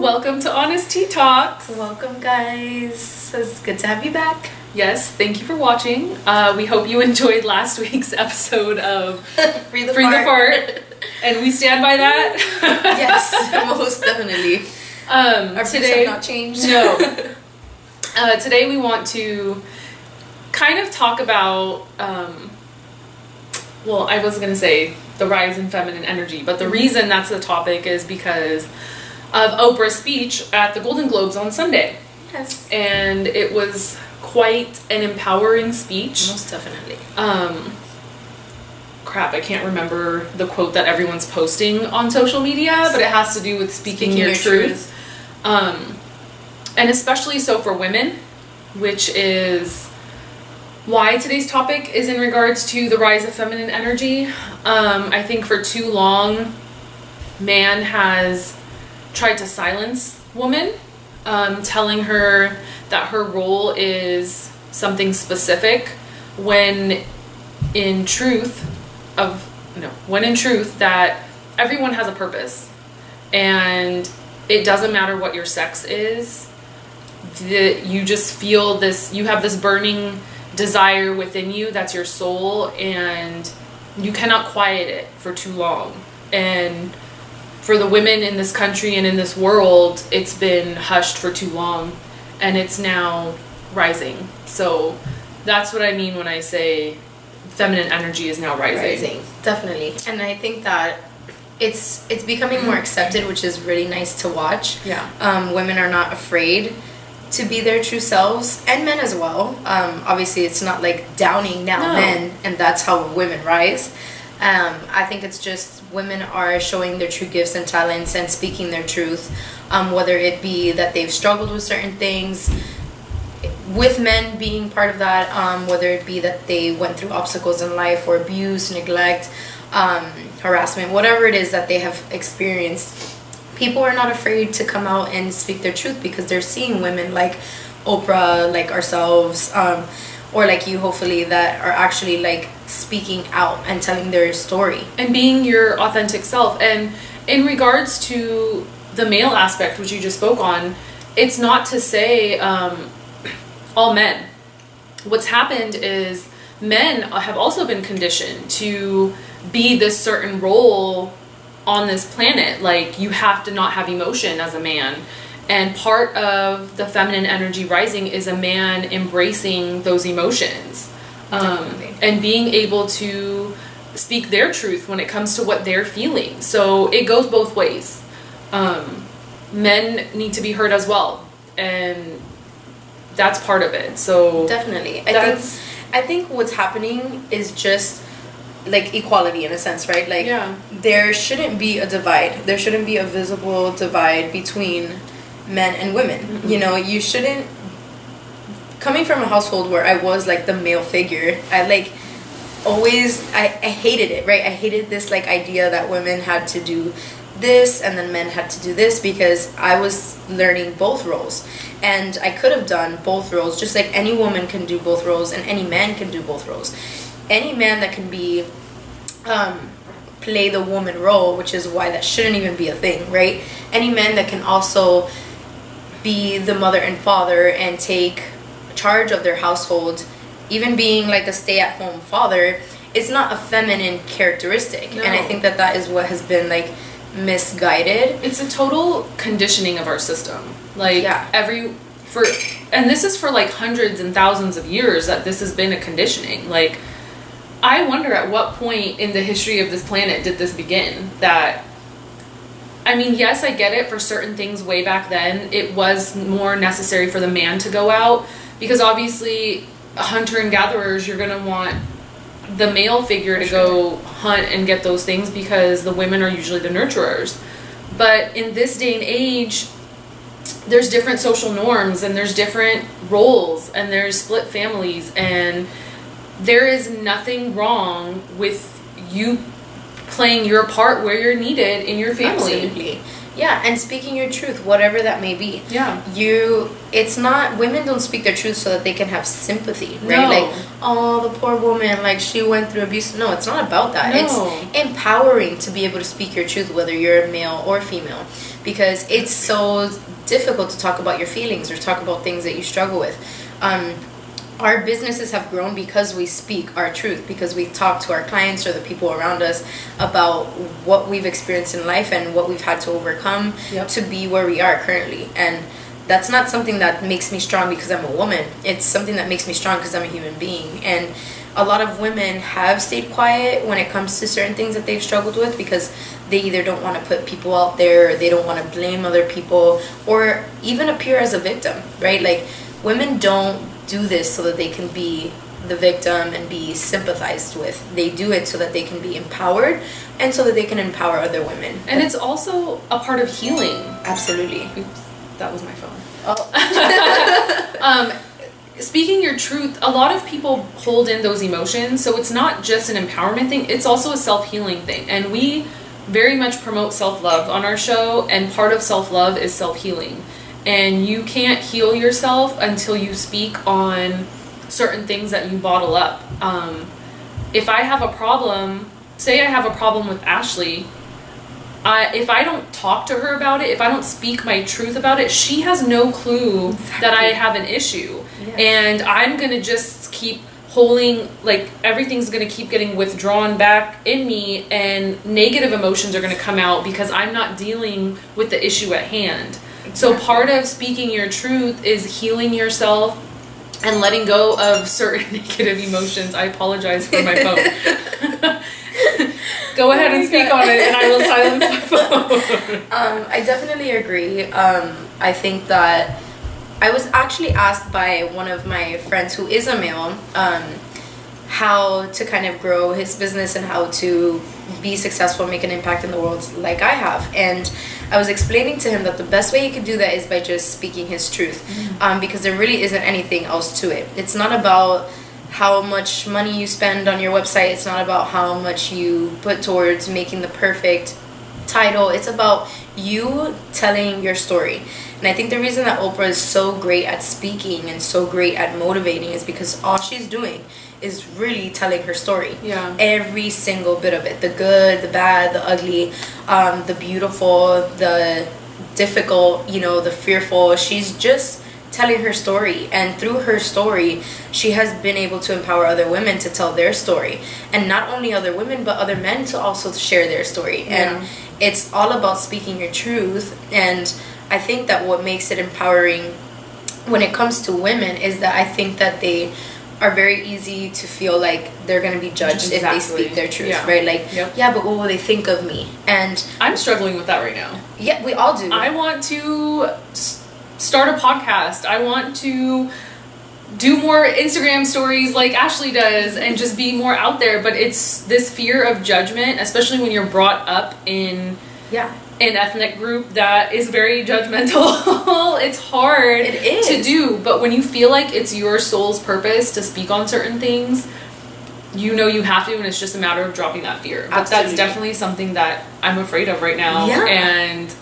Welcome to Honest Tea Talks. Welcome, guys. It's good to have you back. Yes, thank you for watching. We hope you enjoyed last week's episode of Free the Fart. And we stand by that. Yes, most definitely. Our today have not changed. No. Today we want to kind of talk about, well, I was going to say the rise in feminine energy, but the reason that's the topic is because of Oprah's speech at the Golden Globes on Sunday. Yes. And it was quite an empowering speech. Most definitely. Crap, I can't remember the quote that everyone's posting on social media, but it has to do with speaking your truth. And especially so for women, which is why today's topic is in regards to the rise of feminine energy. I think for too long, man has tried to silence woman, telling her that her role is something specific, when in truth that everyone has a purpose, and it doesn't matter what your sex is. You just feel this, you have this burning desire within you, that's your soul, and you cannot quiet it for too long. And for the women in this country and in this world, it's been hushed for too long, and it's now rising. So that's what I mean when I say feminine energy is now rising. Definitely. And I think that it's becoming more accepted, which is really nice to watch. Yeah. Women are not afraid to be their true selves, and men as well. Obviously, it's not like downing now men, and that's how women rise. I think it's just women are showing their true gifts and talents and speaking their truth, whether it be that they've struggled with certain things, with men being part of that, whether it be that they went through obstacles in life or abuse, neglect, harassment, whatever it is that they have experienced. People are not afraid to come out and speak their truth because they're seeing women like Oprah, like ourselves, or like you, hopefully, that are actually like speaking out and telling their story and being your authentic self. And in regards to the male aspect, which you just spoke on, it's not to say all men. What's happened is men have also been conditioned to be this certain role on this planet. Like, you have to not have emotion as a man. And part of the feminine energy rising is a man embracing those emotions, and being able to speak their truth when it comes to what they're feeling. So it goes both ways. Men need to be heard as well, and that's part of it. So definitely, I think what's happening is just like equality in a sense, right? Like, yeah. There shouldn't be a divide. There shouldn't be a visible divide between men and women. Mm-hmm. You know, you shouldn't. Coming from a household where I was like the male figure, I like always I hated it, right? I hated this like idea that women had to do this and then men had to do this, because I was learning both roles, and I could have done both roles just like any woman can do both roles and any man can do both roles. Any man that can be play the woman role, which is why that shouldn't even be a thing, right? Any man that can also be the mother and father and take charge of their household, even being like a stay-at-home father, it's not a feminine characteristic. No. And I think that is what has been like misguided. It's a total conditioning of our system. Like, yeah. And this is for like hundreds and thousands of years that this has been a conditioning. Like, I wonder at what point in the history of this planet did this begin? That, I mean, yes, I get it, for certain things way back then, it was more necessary for the man to go out, because obviously, hunter and gatherers, you're going to want the male figure to go hunt and get those things, because the women are usually the nurturers. But in this day and age, there's different social norms, and there's different roles, and there's split families, and there is nothing wrong with you playing your part where you're needed in your family. Absolutely. Yeah, and speaking your truth, whatever that may be. Yeah. It's not, women don't speak their truth so that they can have sympathy, right? No. Like, oh, the poor woman, like, she went through abuse. No, it's not about that. No. It's empowering to be able to speak your truth, whether you're a male or female, because it's so difficult to talk about your feelings or talk about things that you struggle with. Our businesses have grown because we speak our truth, because we talk to our clients or the people around us about what we've experienced in life and what we've had to overcome to be where we are currently. And that's not something that makes me strong because I'm a woman. It's something that makes me strong because I'm a human being. And a lot of women have stayed quiet when it comes to certain things that they've struggled with because they either don't want to put people out there, or they don't want to blame other people, or even appear as a victim, right? Like, women don't do this so that they can be the victim and be sympathized with. They do it so that they can be empowered and so that they can empower other women. And it's also a part of healing. Absolutely. Oops, that was my phone. Oh. Speaking your truth, a lot of people hold in those emotions, so it's not just an empowerment thing, it's also a self-healing thing. And we very much promote self-love on our show, and part of self-love is self-healing. And you can't heal yourself until you speak on certain things that you bottle up. If I have a problem, say I have a problem with Ashley, if I don't talk to her about it, if I don't speak my truth about it, she has no clue that I have an issue. Yes. And I'm going to just keep holding, like, everything's going to keep getting withdrawn back in me, and negative emotions are going to come out because I'm not dealing with the issue at hand. So part of speaking your truth is healing yourself and letting go of certain negative emotions. I apologize for my phone. Go ahead and speak on it, and I will silence my phone. I definitely agree. I think that I was actually asked by one of my friends who is a male how to kind of grow his business and how to be successful, make an impact in the world like I have. And I was explaining to him that the best way he could do that is by just speaking his truth, because there really isn't anything else to it. It's not about how much money you spend on your website. It's not about how much you put towards making the perfect title. It's about you telling your story. And I think the reason that Oprah is so great at speaking and so great at motivating is because all she's doing is really telling her story. Yeah. Every single bit of it. The good, the bad, the ugly, the beautiful, the difficult, the fearful. She's just telling her story, and through her story she has been able to empower other women to tell their story, and not only other women but other men to also share their story. And it's all about speaking your truth. And I think that what makes it empowering when it comes to women is that I think that they are very easy to feel like they're going to be judged if they speak their truth, right? Like, yeah, but what will they think of me? And I'm struggling with that right now. Yeah, we all do. I want to start a podcast. I want to do more Instagram stories like Ashley does and just be more out there. But it's this fear of judgment, especially when you're brought up in an ethnic group that is very judgmental. It's hard to do. But when you feel like it's your soul's purpose to speak on certain things, you have to, and it's just a matter of dropping that fear. But that's definitely something that I'm afraid of right now. Yeah. And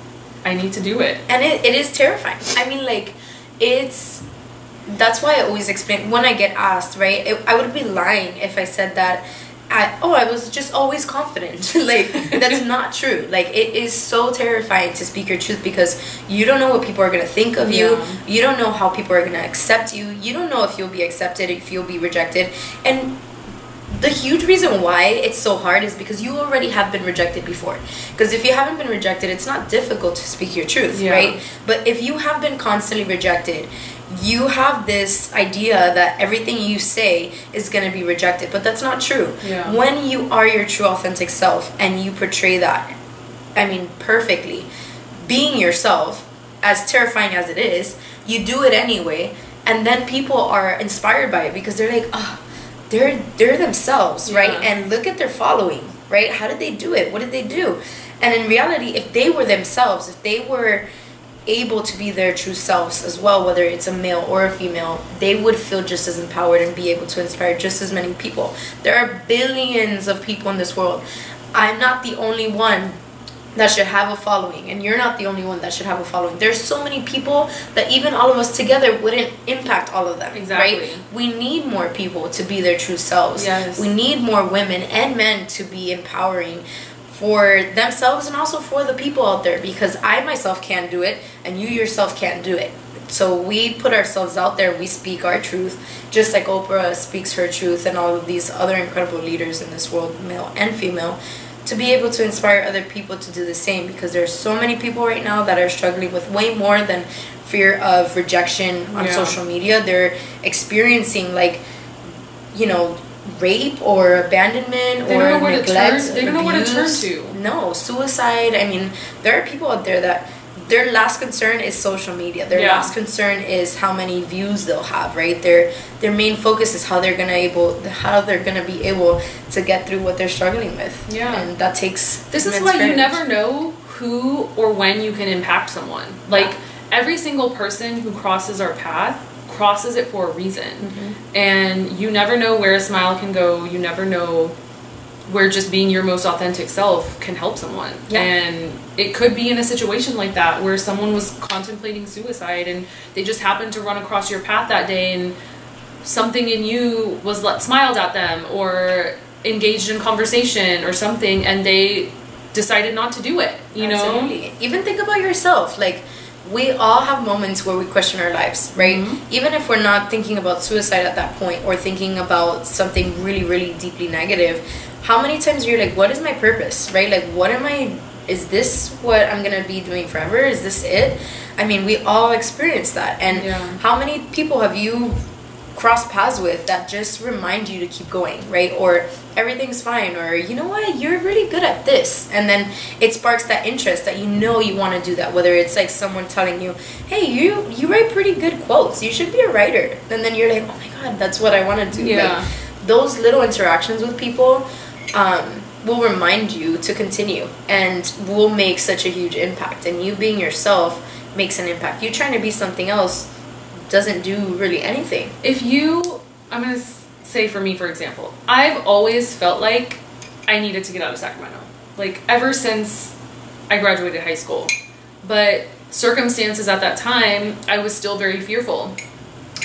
I need to do it. And it is terrifying. I mean, like, that's why I always explain when I get asked, right? I would be lying if I said that I was just always confident. Like, that's not true. Like, it is so terrifying to speak your truth because you don't know what people are going to think of you. You don't know how people are going to accept you. You don't know if you'll be accepted, if you'll be rejected. And the huge reason why it's so hard is because you already have been rejected before. Because if you haven't been rejected, it's not difficult to speak your truth, right? But if you have been constantly rejected, you have this idea that everything you say is going to be rejected. But that's not true. Yeah. When you are your true authentic self and you portray that, perfectly, being yourself, as terrifying as it is, you do it anyway. And then people are inspired by it because they're like, they're themselves, right? And look at their following, right? How did they do it? What did they do? And in reality, if they were themselves, if they were able to be their true selves as well, whether it's a male or a female, they would feel just as empowered and be able to inspire just as many people. There are billions of people in this world. I'm not the only one that should have a following, and you're not the only one that should have a following. There's so many people that even all of us together wouldn't impact all of them. Exactly. Right? We need more people to be their true selves. Yes. We need more women and men to be empowering for themselves and also for the people out there, because I myself can't do it and you yourself can't do it. So we put ourselves out there, we speak our truth, just like Oprah speaks her truth, and all of these other incredible leaders in this world, male and female, to be able to inspire other people to do the same, because there's so many people right now that are struggling with way more than fear of rejection on social media. They're experiencing, like, you know, rape or abandonment or neglect. They don't know where to turn to. No, suicide. I mean, there are people out there that their last concern is social media. Their last concern is how many views they'll have, right? Their main focus is how they're gonna be able to get through what they're struggling with. Yeah. And that takes This is why you never know who or when you can impact someone. Like, every single person who crosses our path crosses it for a reason. Mm-hmm. And you never know where a smile can go. You never know where just being your most authentic self can help someone. Yeah. And it could be in a situation like that where someone was contemplating suicide and they just happened to run across your path that day, and something in you was smiled at them or engaged in conversation or something, and they decided not to do it, you Absolutely. know? Even think about yourself. Like, we all have moments where we question our lives, right? Mm-hmm. Even if we're not thinking about suicide at that point or thinking about something really, really deeply negative, how many times you're like, what is my purpose, right? Like, is this what I'm gonna be doing forever? Is this it? I mean, we all experience that. And how many people have you crossed paths with that just remind you to keep going, right? Or everything's fine, or you know what, you're really good at this, and then it sparks that interest that you want to do that. Whether it's like someone telling you, hey, you write pretty good quotes, you should be a writer, and then you're like, oh my god, that's what I want to do. Like, those little interactions with people will remind you to continue and will make such a huge impact. And you being yourself makes an impact. You trying to be something else doesn't do really anything. I'm gonna say, for me, for example, I've always felt like I needed to get out of Sacramento, like ever since I graduated high school. But circumstances at that time, I was still very fearful,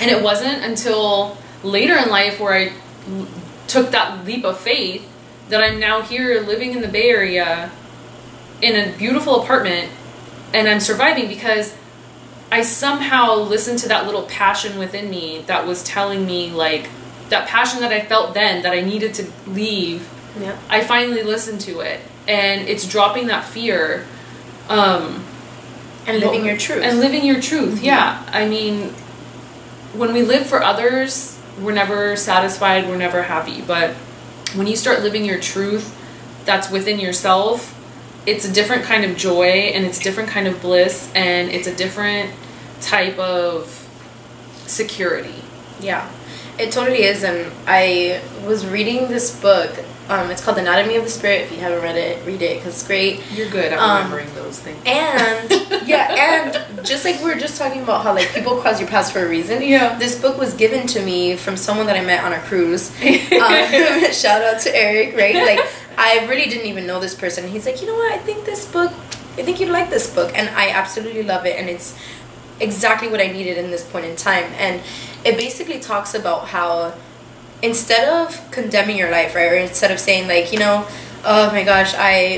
and it wasn't until later in life where I took that leap of faith that I'm now here living in the Bay Area in a beautiful apartment, and I'm surviving because I somehow listened to that little passion within me that was telling me, like, that passion that I felt then that I needed to leave. Yeah. I finally listened to it, and it's dropping that fear. And living your truth. And living your truth, yeah. I mean, when we live for others, we're never satisfied, we're never happy. But when you start living your truth that's within yourself, it's a different kind of joy, and it's a different kind of bliss, and it's a different type of security. Yeah, it totally is. And I was reading this book. It's called Anatomy of the Spirit. If you haven't read it, read it, because it's great. You're good at remembering those things. And and just like we were just talking about how, like, people cross your paths for a reason. Yeah. This book was given to me from someone that I met on a cruise. Shout out to Eric, right? Like, I really didn't even know this person. He's like, you know what? I think you'd like this book, and I absolutely love it, and it's exactly what I needed in this point in time. And it basically talks about how, instead of condemning your life, right, or instead of saying, like, you know, oh my gosh,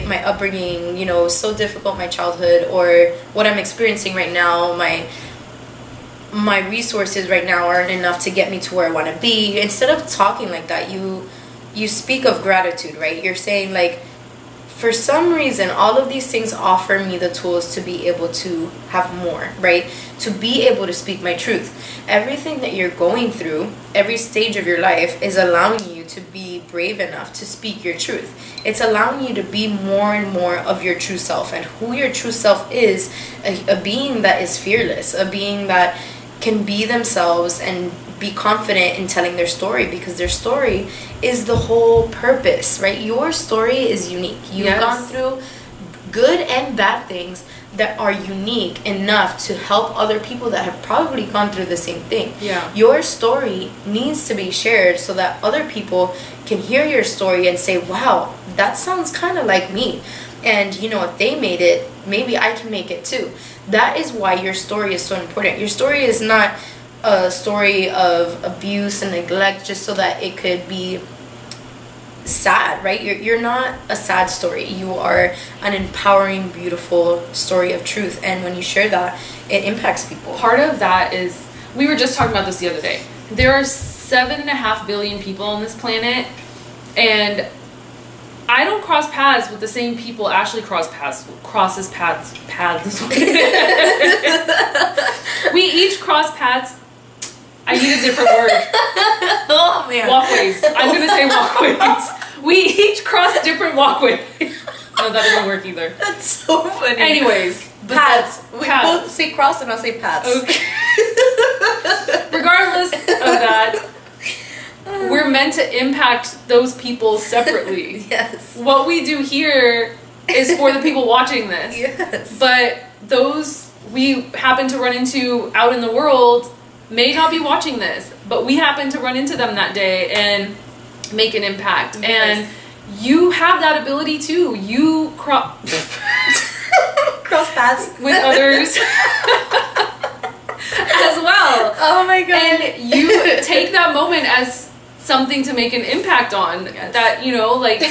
my upbringing, you know, was so difficult, my childhood, or what I'm experiencing right now, my resources right now aren't enough to get me to where I want to be. Instead of talking like that, you speak of gratitude, right? You're saying, like, for some reason, all of these things offer me the tools to be able to have more, right? To be able to speak my truth. Everything that you're going through, every stage of your life, is allowing you to be brave enough to speak your truth. It's allowing you to be more and more of your true self. And who your true self is, a being that is fearless, a being that can be themselves and be confident in telling their story, because their story is the whole purpose, right? Your story is unique. You've gone through good and bad things that are unique enough to help other people that have probably gone through the same thing. Yeah. Your story needs to be shared so that other people can hear your story and say, wow, that sounds kind of like me. And you know, if they made it, maybe I can make it too. That is why your story is so important. Your story is not a story of abuse and neglect just so that it could be sad, right? You're not a sad story. You are an empowering, beautiful story of truth. And when you share that, it impacts people. Part of that is, we were just talking about this the other day. There are 7.5 billion people on this planet, and I don't cross paths with the same people Ashley crosses paths. We each cross paths. I need a different word. Oh man. Walkways. I'm gonna say walkways. We each cross different walkways. No, that doesn't work either. That's so funny. Anyways, paths. We paths. both say cross and I'll say paths. Okay. Regardless of that, we're meant to impact those people separately. Yes. What we do here is for the people watching this. Yes. But those we happen to run into out in the world may not be watching this, but we happen to run into them that day and make an impact. Yes. And you have that ability too. You cross paths with others as well. Oh my god. And you take that moment as something to make an impact on. Yes. That, you know, like,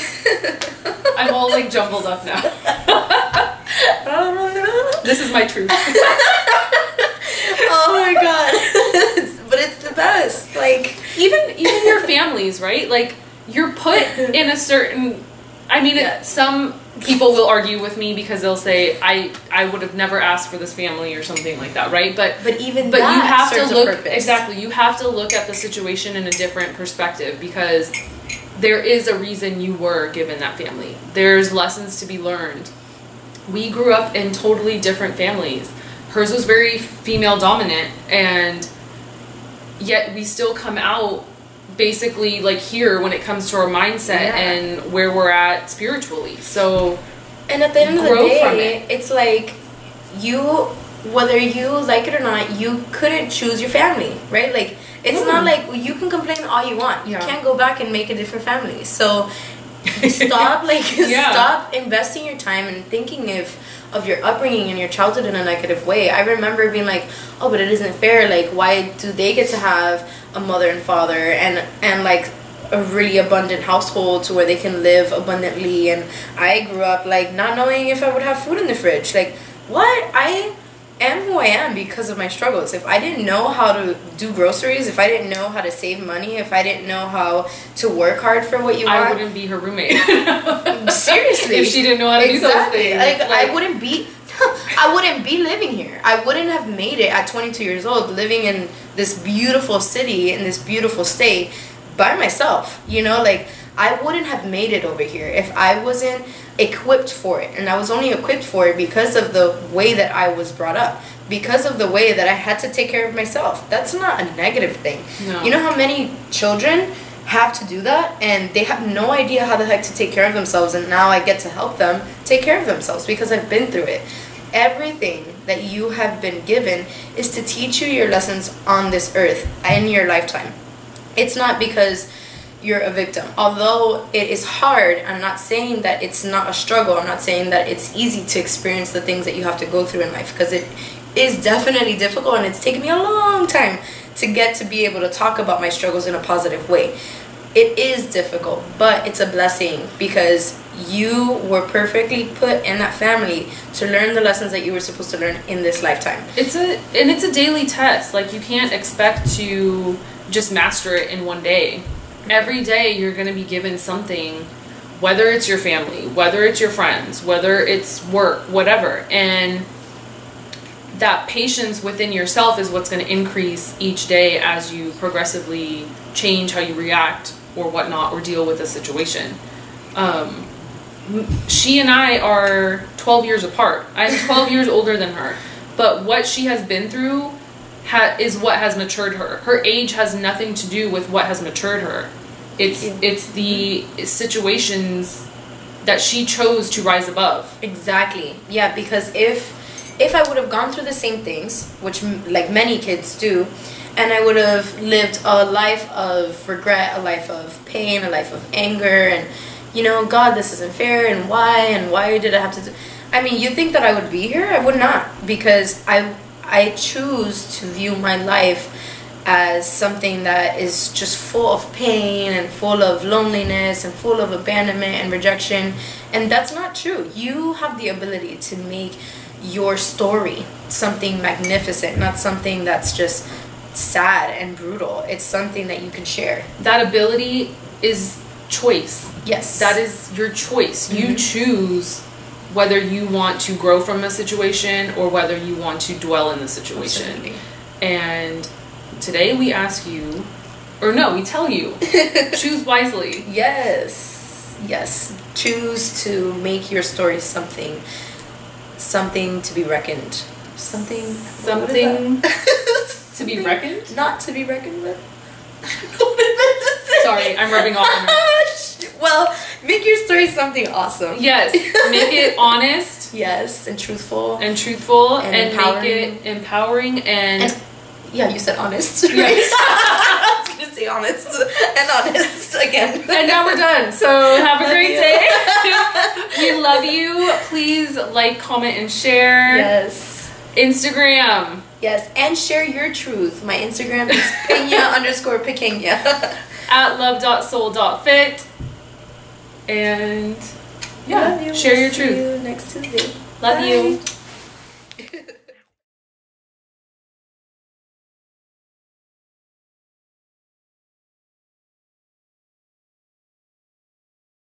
I'm all like jumbled up now. This is my truth. Oh my god. But it's the best. Like, even your families, right? Like, you're put in a certain, I mean, Yes. some people will argue with me because they'll say I would have never asked for this family or something like that, right? But even you that have serves to a look purpose. exactly. You have to look at the situation in a different perspective because there is a reason you were given that family. There's lessons to be learned. We grew up in totally different families. Hers was very female dominant, and yet we still come out basically like here when it comes to our mindset and where we're at spiritually. So, and at the end of the grow from day, it's like you, whether you like it or not, you couldn't choose your family, right? Like, it's not like you can complain all you want. Yeah. You can't go back and make a different family. So stop stop investing your time and thinking of your upbringing and your childhood in a negative way. I remember being like, oh, but it isn't fair. Like, why do they get to have a mother and father and like a really abundant household to where they can live abundantly? And I grew up like not knowing if I would have food in the fridge. Like, what? I am who I am because of my struggles. If I didn't know how to do groceries, if I didn't know how to save money, if I didn't know how to work hard for what you want, I wouldn't be her roommate. Seriously. If she didn't know how to do those things. Like, I wouldn't be living here. I wouldn't have made it at 22 years old, living in this beautiful city, in this beautiful state, by myself. You know, like, I wouldn't have made it over here if I wasn't equipped for it. And I was only equipped for it because of the way that I was brought up, because of the way that I had to take care of myself. That's not a negative thing. No. You know how many children have to do that and they have no idea how the heck to take care of themselves, and now I get to help them take care of themselves because I've been through it. Everything that you have been given is to teach you your lessons on this earth in your lifetime. It's not because you're a victim. Although it is hard, I'm not saying that it's not a struggle. I'm not saying that it's easy to experience the things that you have to go through in life, because it is definitely difficult, and it's taken me a long time to get to be able to talk about my struggles in a positive way. It is difficult, but it's a blessing because you were perfectly put in that family to learn the lessons that you were supposed to learn in this lifetime. It's a daily test. Like, you can't expect to just master it in one day. Every day you're going to be given something, whether it's your family, whether it's your friends, whether it's work, whatever. And that patience within yourself is what's going to increase each day as you progressively change how you react or whatnot, or deal with a situation. She and I are 12 years apart. I'm 12 years older than her. But what she has been through is what has matured her. Her age has nothing to do with what has matured her. It's the situations that she chose to rise above. Exactly. Yeah, because if I would have gone through the same things, which like many kids do, and I would have lived a life of regret, a life of pain, a life of anger, and God, this isn't fair, and why did I have to do. I mean, you think that I would be here? I would not, because I choose to view my life as something that is just full of pain and full of loneliness and full of abandonment and rejection, and that's not true. You have the ability to make your story something magnificent, not something that's just sad and brutal. It's something that you can share. That ability is choice. Yes. That is your choice. Mm-hmm. You choose whether you want to grow from a situation or whether you want to dwell in the situation. Absolutely. And today we ask you, or no, we tell you, choose wisely. Yes. Choose to make your story something to be reckoned. Something to be reckoned? Not to be reckoned with. Sorry, I'm rubbing off on you. Well, make your story something awesome. Yes, make it honest. Yes, and truthful. And empowering. Make it empowering and yeah, you said honest. Yes. I was going to say honest and honest again. And now we're done. So have a great day. We love you. Please like, comment, and share. Yes. Instagram. Yes, and share your truth. My Instagram is Peña_Pequeña. At love.soul.fit. And yeah, share your truth. See you next Tuesday. Love Bye. you.